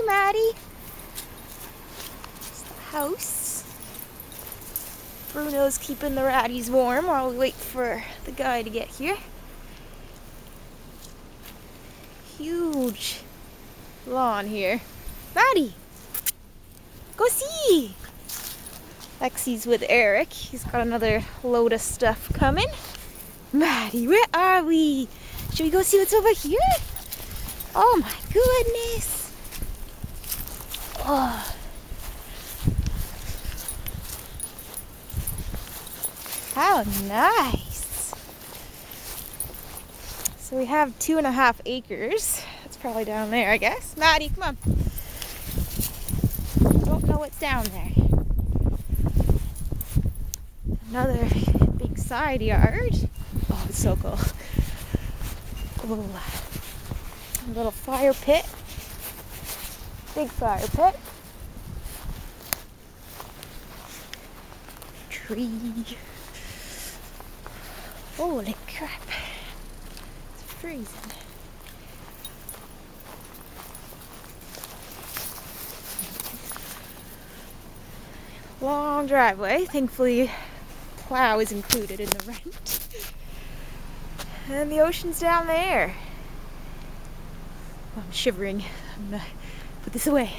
Maddie. It's the house. Bruno's keeping the ratties warm while we wait for the guy to get here. Huge lawn here. Maddie, go see. Lexi's with Eric. He's got another load of stuff coming. Maddie, where are we? Should we go see what's over here? Oh my goodness. Oh. How nice. So we have 2.5 acres. That's probably down there, I guess. Maddie, come on. I don't know what's down there. Another big side yard. Oh, it's so cool. Oh, a little fire pit. Big fire pit. Tree. Holy crap. It's freezing. Long driveway. Thankfully, plow is included in the rent. And the ocean's down there. Oh, I'm shivering. I'm gonna put this away.